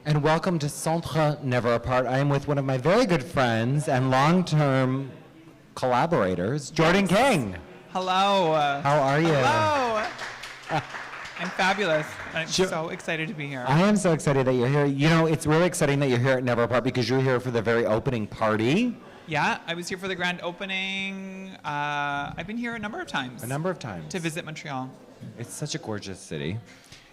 And welcome to Centre Never Apart. I am with one of my very good friends and long-term collaborators, Jordan King. Hello. How are you? Hello. I'm fabulous. I'm so excited to be here. I am so excited that you're here. You know, it's really exciting that you're here at Never Apart because you're here for the very opening party. Yeah, I was here for the grand opening. I've been here a number of times. A number of times. To visit Montreal. It's such a gorgeous city.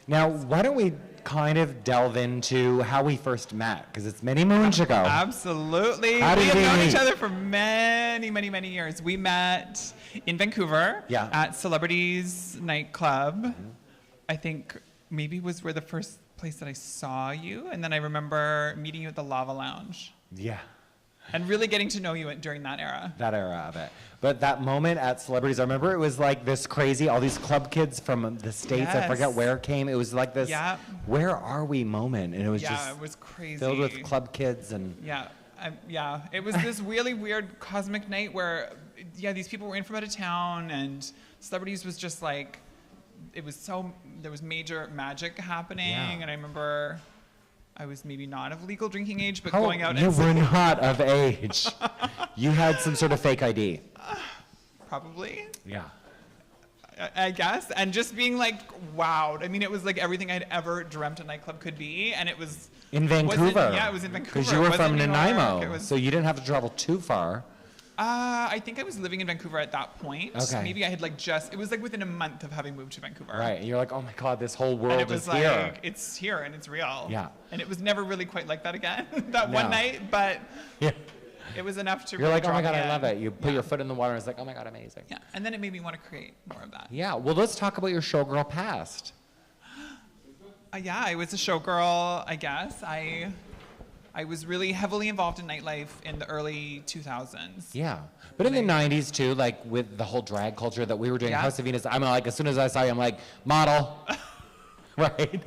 Now, why don't we kind of delve into how we first met? Because it's many moons ago. Absolutely. How We did have we known meet? each other for many, many, many years. We met in Vancouver at Celebrities Nightclub. I think maybe was where the first place that I saw you. And then I remember meeting you at the Lava Lounge. Yeah. And really getting to know you during that era. That era of it. But that moment at Celebrities, I remember it was like this crazy, all these club kids from the States, I forget where it came. It was like this, where are we moment? And it was just it was crazy. filled with club kids and... Yeah, it was this really weird cosmic night where, these people were in from out of town and Celebrities was just like, there was major magic happening. And I remember... I was maybe not of legal drinking age, but going out and... You were not of age. You had some sort of fake ID. Probably. Yeah. I guess. And just being like, wowed. I mean, it was like everything I'd ever dreamt a nightclub could be. And it was... In Vancouver. Yeah, it was in Vancouver. Because you were from Nanaimo, so you didn't have to travel too far. I think I was living in Vancouver at that point. Okay. Maybe I had it was like within a month of having moved to Vancouver. Right, and you're like, oh my God, this whole world and it was is here. It's here and it's real. Yeah. And it was never really quite like that again, one night, but it was enough to You're really like, oh my God, I in. love it. You put your foot in the water and it's like, oh my God, amazing. Yeah, and then it made me want to create more of that. Yeah, well, let's talk about your showgirl past. I was a showgirl, I guess. I was really heavily involved in nightlife in the early 2000s. Yeah, but in the 90s too, like with the whole drag culture that we were doing, House of Venus, I'm like, as soon as I saw you, I'm like, model, right?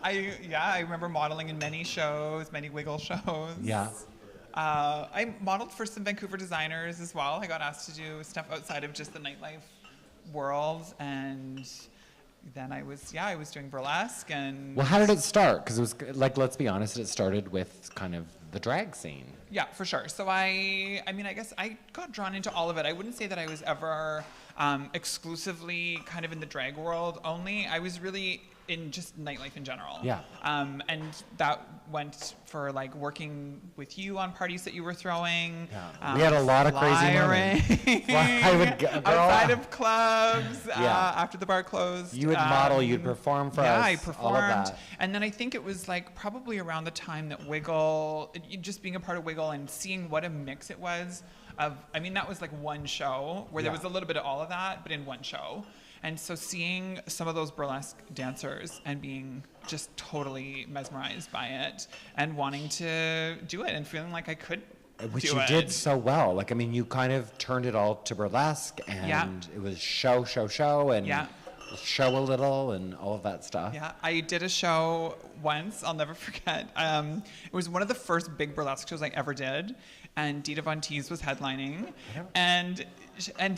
I remember modeling in many shows, many Wiggle shows. Yeah. I modeled for some Vancouver designers as well. I got asked to do stuff outside of just the nightlife world, and then I was doing burlesque and... Well, how did it start? Because it was, like, let's be honest, it started with kind of the drag scene. Yeah, for sure. So I guess I got drawn into all of it. I wouldn't say that I was ever exclusively kind of in the drag world only. I was really in just nightlife in general. Yeah. And that went for like working with you on parties that you were throwing. Yeah. We had a lot of crazy moments. Outside of clubs, after the bar closed. You would model, you'd perform for us. Yeah, I performed. All of that. And then I think it was like probably around the time that Wiggle, just being a part of Wiggle and seeing what a mix it was of, I mean, that was like one show where there was a little bit of all of that, but in one show. And so seeing some of those burlesque dancers and being just totally mesmerized by it and wanting to do it and feeling like I could Which do you it. did so well. Like, I mean, you kind of turned it all to burlesque and it was show and show a little and all of that stuff. Yeah, I did a show once, I'll never forget. It was one of the first big burlesque shows I ever did, and Dita Von Teese was headlining. And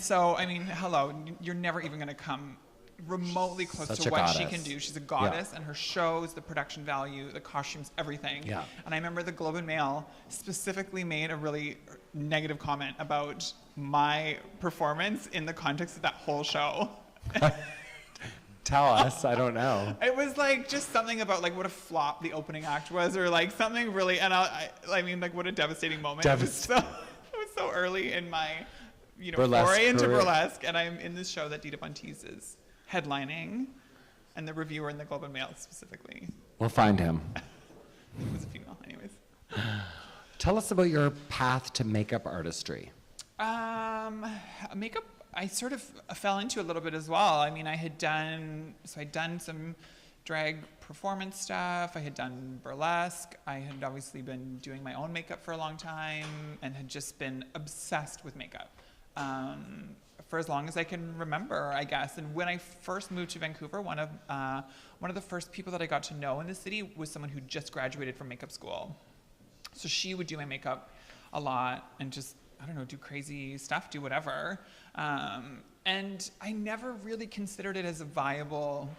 so, I mean, hello, you're never even going to come remotely close to what she can do. She's a goddess, and her shows, the production value, the costumes, everything. Yeah. And I remember the Globe and Mail specifically made a really negative comment about my performance in the context of that whole show. Tell us, I don't know. It was like just something about like what a flop the opening act was, or like something really, and I mean, like what a devastating moment. It was so early in my, foray into burlesque, and I'm in this show that Dita Von Teese is headlining, and the reviewer in the Globe and Mail specifically. We'll find him. It was a female, anyways. Tell us about your path to makeup artistry. Makeup, I sort of fell into a little bit as well. I mean, I'd done some drag performance stuff. I had done burlesque. I had obviously been doing my own makeup for a long time and had just been obsessed with makeup for as long as I can remember, I guess. And when I first moved to Vancouver, one of the first people that I got to know in the city was someone who just graduated from makeup school. So she would do my makeup a lot and just, I don't know, do crazy stuff, do whatever. And I never really considered it as a viable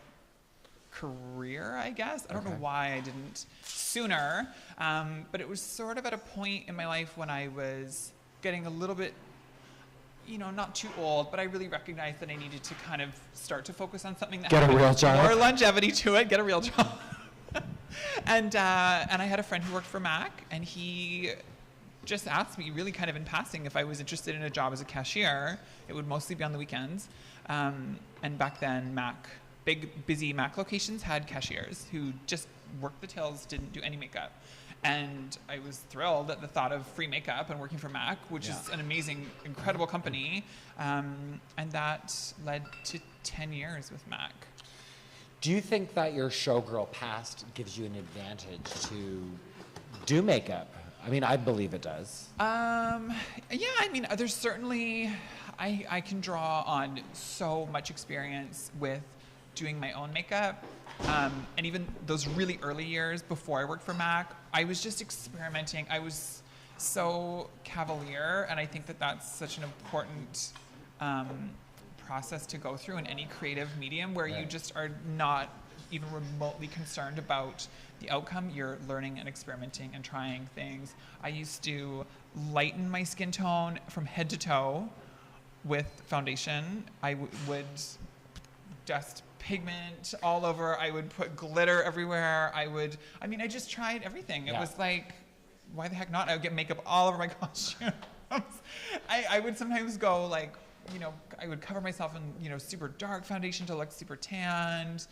career, I guess. I don't know why I didn't sooner, but it was sort of at a point in my life when I was getting a little bit, not too old, but I really recognized that I needed to kind of start to focus on something that had a real job, more longevity to it, get a real job. And I had a friend who worked for Mac, and he just asked me really kind of in passing if I was interested in a job as a cashier. It would mostly be on the weekends. And back then, big, busy Mac locations had cashiers who just worked the tills, didn't do any makeup. And I was thrilled at the thought of free makeup and working for Mac, which is an amazing, incredible company. And that led to 10 years with Mac. Do you think that your showgirl past gives you an advantage to do makeup? I mean, I believe it does. Yeah, I mean, there's certainly, I can draw on so much experience with doing my own makeup. And even those really early years before I worked for Mac, I was just experimenting. I was so cavalier, and I think that that's such an important process to go through in any creative medium where you just are not even remotely concerned about the outcome. You're learning and experimenting and trying things. I used to lighten my skin tone from head to toe with foundation. I would dust pigment all over. I would put glitter everywhere. I just tried everything. It was like, why the heck not? I would get makeup all over my costumes. I would sometimes go like, I would cover myself in, super dark foundation to look super tanned,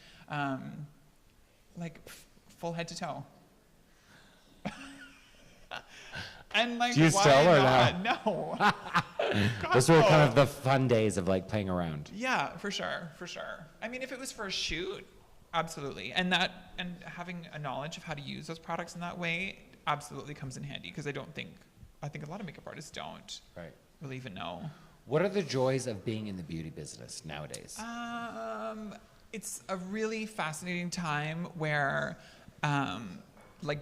full head to toe. And like, do you why still or not? no? No. Those were kind of the fun days of like playing around. Yeah, for sure. I mean, if it was for a shoot, absolutely. And having a knowledge of how to use those products in that way absolutely comes in handy, because I think a lot of makeup artists don't really even know. What are the joys of being in the beauty business nowadays? It's a really fascinating time where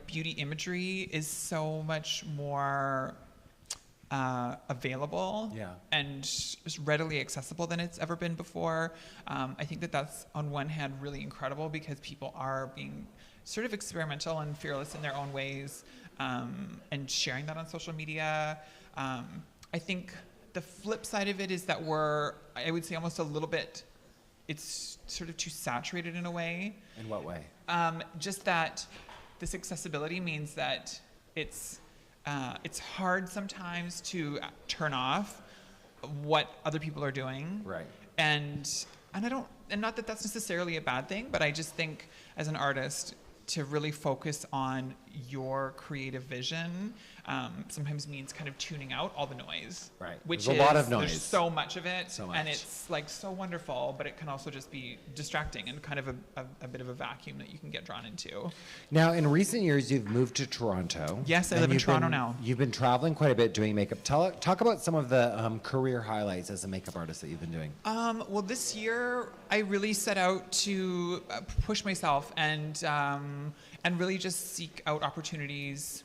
beauty imagery is so much more available and just readily accessible than it's ever been before. I think that that's on one hand really incredible, because people are being sort of experimental and fearless in their own ways, and sharing that on social media. I think the flip side of it is that I would say almost a little bit, it's sort of too saturated in a way. In what way? Just that this accessibility means that it's hard sometimes to turn off what other people are doing. Right. And not that that's necessarily a bad thing, but I just think as an artist, to really focus on your creative vision sometimes means kind of tuning out all the noise. Right. Which there's a lot of noise. There's so much of it. So much. And it's like so wonderful, but it can also just be distracting and kind of a bit of a vacuum that you can get drawn into. Now, in recent years, you've moved to Toronto. Yes, I live in Toronto now. You've been traveling quite a bit doing makeup. Talk about some of the career highlights as a makeup artist that you've been doing. Well, this year I really set out to push myself and really just seek out opportunities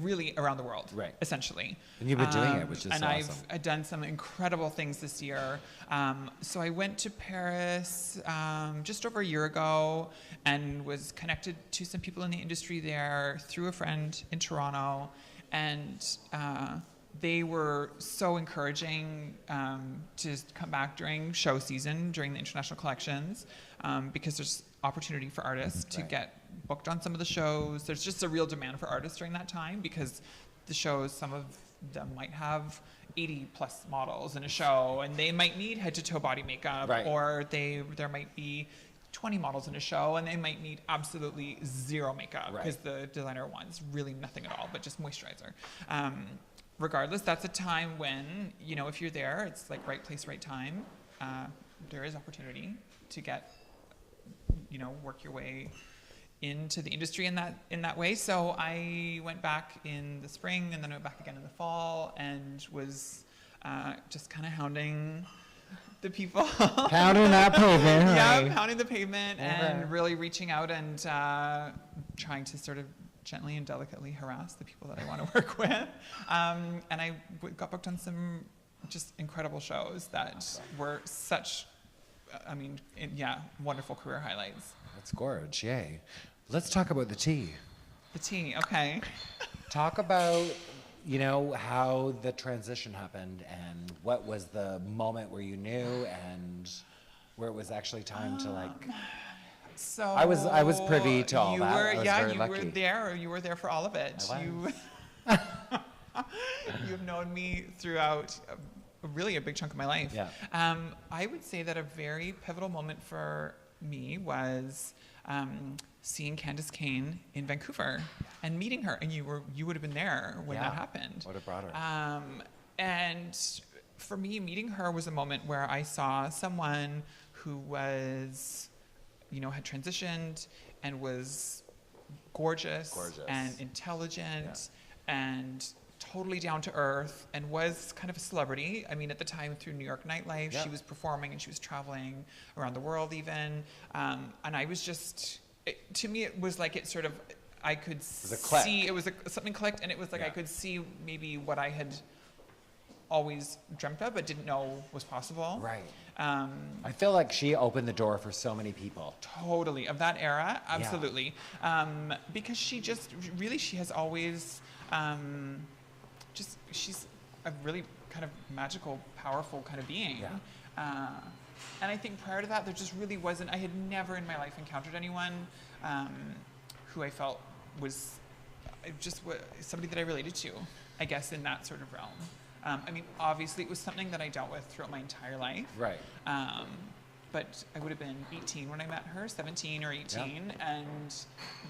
really around the world, essentially. And you've been doing it, which is awesome. And I've done some incredible things this year. So I went to Paris just over a year ago and was connected to some people in the industry there through a friend in Toronto. And they were so encouraging to come back during show season, during the international collections, because there's opportunity for artists to get booked on some of the shows. There's just a real demand for artists during that time, because the shows, some of them might have 80 plus models in a show, and they might need head to toe body makeup, or there might be 20 models in a show, and they might need absolutely zero makeup, because the designer wants really nothing at all but just moisturizer. Regardless, that's a time when, if you're there, it's like right place, right time. There is opportunity to get, work your way into the industry in that way. So I went back in the spring, and then I went back again in the fall, and was just kind of hounding the people. Pounding that pavement. Yeah, pounding the pavement, and really reaching out and trying to sort of gently and delicately harass the people that I want to work with. And I got booked on some just incredible shows that were such, wonderful career highlights. That's gorge. Yay. Let's talk about the tea. The tea, okay. Talk about, you know, how the transition happened and what was the moment where you knew and where it was actually time to like. So I was privy to all that. I was very you lucky. were there. You were there for all of it. You have known me throughout really a big chunk of my life. Yeah. I would say that a very pivotal moment for me was seeing Candace Kane in Vancouver and meeting her, and you would have been there when that happened. Would have brought her. And for me, meeting her was a moment where I saw someone who was, you know, had transitioned and was gorgeous. And intelligent and totally down to earth and was kind of a celebrity. I mean, at the time through New York nightlife, she was performing and she was traveling around the world even. And I was just, to me, it was like it sort of, I could see, it was something clicked, and it was like I could see maybe what I had always dreamt of but didn't know was possible. Right. I feel like she opened the door for so many people. Totally. Of that era, absolutely. Because she just, really, she has always, she's a really kind of magical, powerful kind of being. And I think prior to that, there just really wasn't, I had never in my life encountered anyone who I felt was just somebody that I related to, I guess, in that sort of realm. I mean, obviously, it was something that I dealt with throughout my entire life. Right. But I would have been 18 when I met her, 17 or 18, and,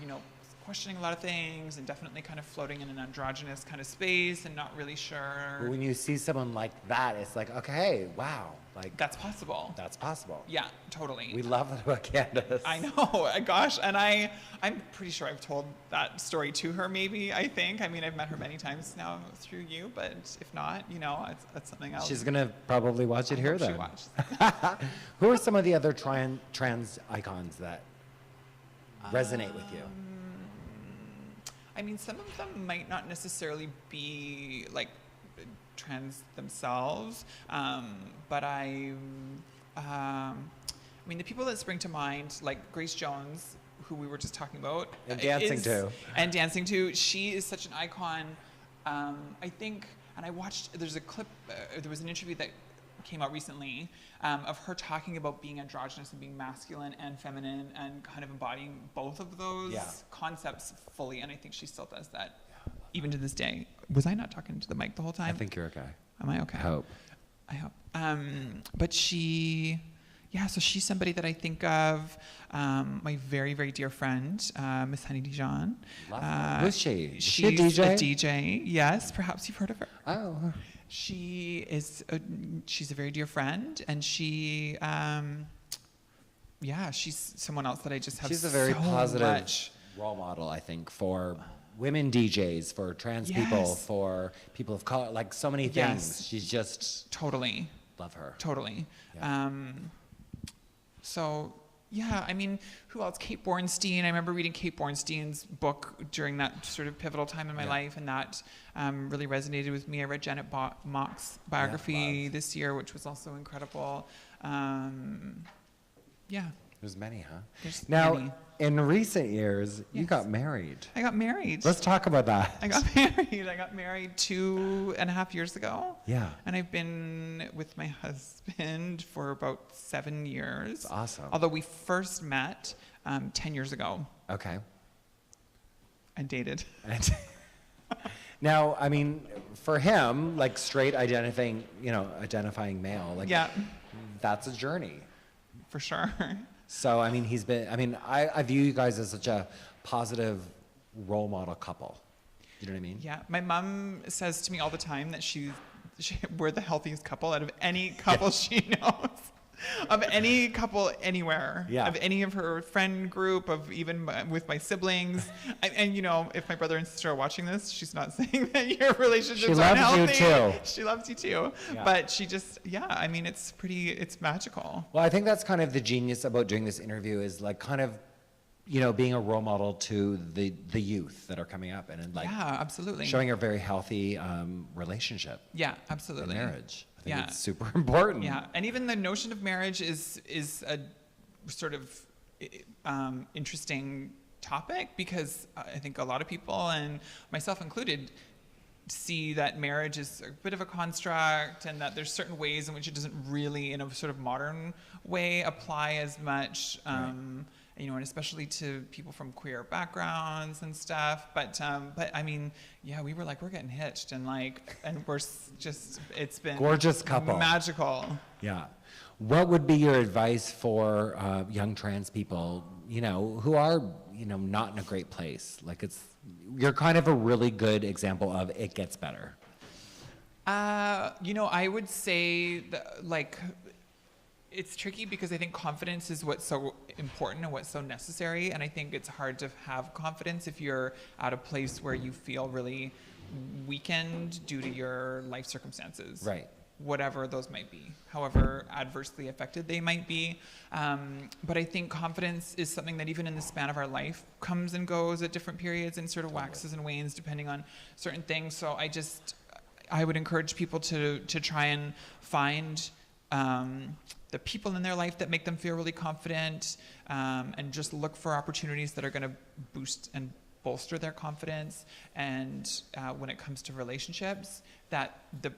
you know, questioning a lot of things and definitely kind of floating in an androgynous kind of space and not really sure. But when you see someone like that, it's like, okay, wow. Like that's possible. That's possible. Yeah, totally. We love that about Candace. I know, gosh, and I'm pretty sure I've told that story to her. Maybe I think. I mean, I've met her many times now through you, but if not, you know, that's something else. She's gonna probably watch it here then. She watches. Who are some of the other trans icons that resonate with you? I mean, some of them might not necessarily be like trans themselves, but I mean, the people that spring to mind, like Grace Jones, who we were just talking about, and Dancing Too. She is such an icon. I think, and I watched. There's a clip. There was an interview that came out recently of her talking about being androgynous and being masculine and feminine and kind of embodying both of those concepts fully. And I think she still does that even to this day. Was I not talking to the mic the whole time? I think you're okay. Am I okay? I hope. But she, so she's somebody that I think of. My very, very dear friend, Miss Honey Dijon. Who's she? She's a DJ? A DJ. Yes, perhaps you've heard of her. Oh. She's a very dear friend, and she, she's someone else that I just have. She's a very positive role model, I think, for women DJs, for trans people, for people of color, like so many things. She's just totally love her. Totally. Yeah. I mean, who else? Kate Bornstein. I remember reading Kate Bornstein's book during that sort of pivotal time in my life, and that really resonated with me. I read Janet Mock's biography this year, which was also incredible. There's many, huh? There's now, many. In recent years, you got married. I got married. Let's talk about that. I got married. I got married 2.5 years ago. Yeah. And I've been with my husband for about 7 years. That's awesome. Although we first met 10 years ago. Okay. And dated. Now, I mean, for him, like straight identifying male, like that's a journey. For sure. So, I mean, I view you guys as such a positive role model couple. You know what I mean? Yeah. My mom says to me all the time that we're the healthiest couple out of any couple she knows. Of any couple anywhere. Yeah. Of any of her friend group, of even with my siblings. And you know, if my brother and sister are watching this, she's not saying that your relationships are unhealthy. She loves you too. She loves you too. Yeah. But she just, I mean, it's magical. Well, I think that's kind of the genius about doing this interview is like kind of, you know, being a role model to the youth that are coming up and like absolutely showing a very healthy relationship. Yeah, absolutely. Marriage. I think it's super important. Yeah, and even the notion of marriage is a sort of interesting topic, because I think a lot of people, and myself included, see that marriage is a bit of a construct, and that there's certain ways in which it doesn't really, in a sort of modern way, apply as much, you know, and especially to people from queer backgrounds and stuff. But I mean, yeah, we were like, we're getting hitched, and we're just, it's been gorgeous couple, magical. Yeah. What would be your advice for young trans people, you know, who are, you know, not in a great place? Like, you're kind of a really good example of it gets better. You know, I would say that, like, it's tricky because I think confidence is what's so important and what's so necessary. And I think it's hard to have confidence if you're at a place where you feel really weakened due to your life circumstances. Right. Whatever those might be, however adversely affected they might be. But I think confidence is something that even in the span of our life comes and goes at different periods and sort of waxes and wanes depending on certain things. So I would encourage people to try and find the people in their life that make them feel really confident, and just look for opportunities that are going to boost and bolster their confidence. And when it comes to relationships, that the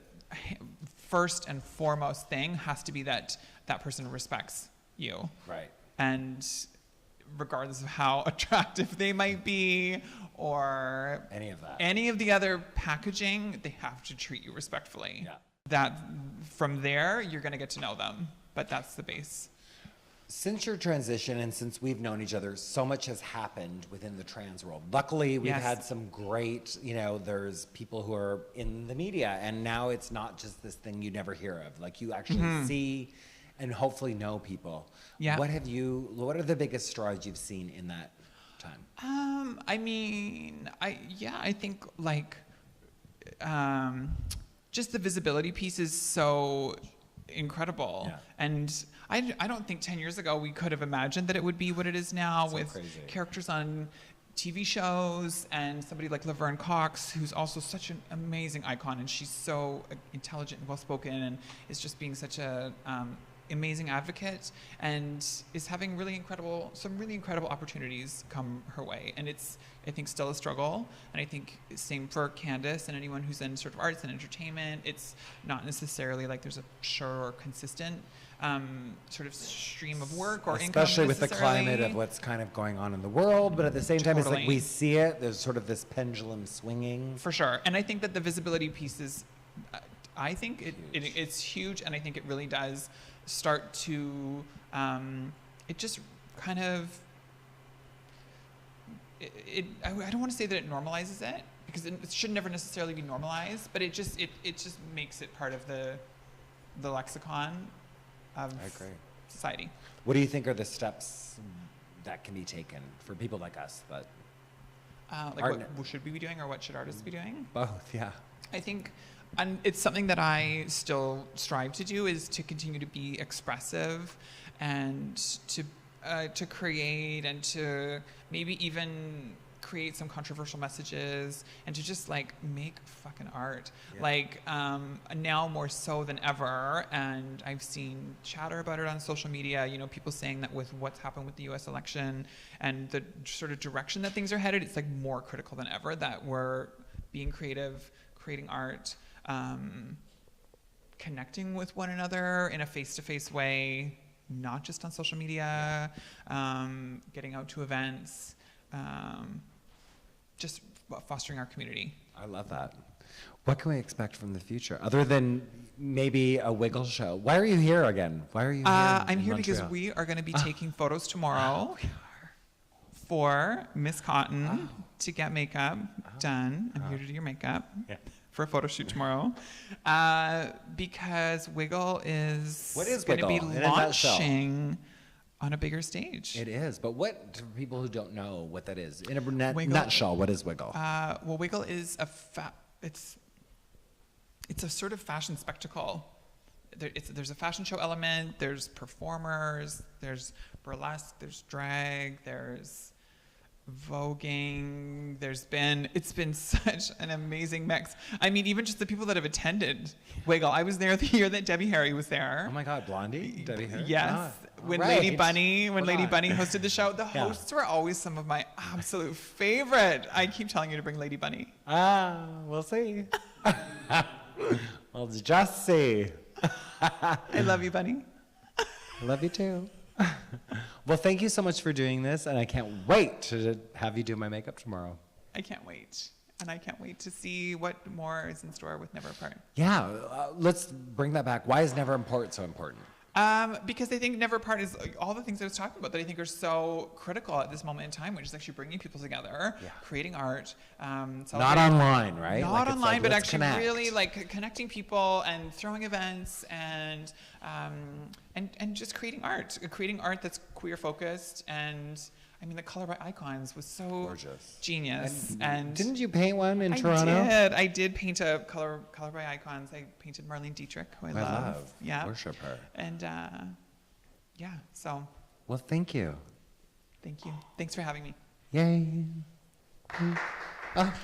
first and foremost thing has to be that that person respects you. Right. And regardless of how attractive they might be or any of the other packaging, they have to treat you respectfully. Yeah. That from there, you're going to get to know them. But that's the base. Since your transition and since we've known each other, so much has happened within the trans world. Luckily, we've had some great, you know, there's people who are in the media, and now it's not just this thing you never hear of. Like, you actually see and hopefully know people. Yeah. What are the biggest strides you've seen in that time? I mean, I think like, just the visibility piece is so incredible. Yeah. And I don't think 10 years ago we could have imagined that it would be what it is now, with characters on TV shows and somebody like Laverne Cox, who's also such an amazing icon, and she's so intelligent and well-spoken, and is just being such a amazing advocate, and is having some really incredible opportunities come her way. And it's, I think, still a struggle. And I think same for Candace and anyone who's in sort of arts and entertainment. It's not necessarily like there's a sure or consistent sort of stream of work or income, especially with the climate of what's kind of going on in the world. But at the same time, it's like we see it. There's sort of this pendulum swinging. For sure. And I think that the visibility piece is, I think it's huge, and I think it really does start to, it just kind of, I don't want to say that it normalizes it, because it should never necessarily be normalized, but it just makes it part of the lexicon of society. What do you think are the steps that can be taken for people like us that what should we be doing, or what should artists be doing? Both, yeah. I think, and it's something that I still strive to do, is to continue to be expressive, and to create, and to maybe even create some controversial messages, and to just like make fucking art. Yeah. Like now more so than ever, and I've seen chatter about it on social media, you know, people saying that with what's happened with the US election and the sort of direction that things are headed, it's like more critical than ever that we're being creative, creating art, connecting with one another in a face-to-face way, not just on social media, getting out to events, just fostering our community. I love that. What can we expect from the future, other than maybe a Wiggle show? Why are you here again? Why are you here I'm here because we are going to be taking photos tomorrow for Miss Cotton to get makeup done. I'm here to do your makeup. Yeah. For a photo shoot tomorrow, because Wiggle is going to be launching on a bigger stage. It is, but what, for people who don't know what that is, in a nutshell, what is Wiggle? Well, Wiggle is it's a sort of fashion spectacle. There's a fashion show element, there's performers, there's burlesque, there's drag, there's voguing. It's been such an amazing mix. I mean, even just the people that have attended Wiggle. I was there the year that Debbie Harry was there. Oh my God, Blondie? Debbie Harry? Yes. Ah, when right. Lady Bunny hosted the show, the Yeah. hosts were always some of my absolute favorite. I keep telling you to bring Lady Bunny. We'll see. Well, just see. I love you, Bunny. I love you too. Well, thank you so much for doing this, and I can't wait to have you do my makeup tomorrow. I can't wait. And I can't wait to see what more is in store with Never Apart. Yeah, let's bring that back. Why is Never Apart so important? Because I think Never Apart is like, all the things I was talking about that I think are so critical at this moment in time, which is actually bringing people together, creating art. Not online, right? Not Like, it's online, like, but let's actually connect. really like connecting people and throwing events and just creating art that's queer focused. And I mean, the Color by Icons was so Gorgeous. genius. And Didn't you paint one in Toronto? I did paint a color by Icons. I painted Marlene Dietrich, who I love. Yeah. Worship her. And so Well, thank you. thank you. Thanks for having me. Yay. Oh.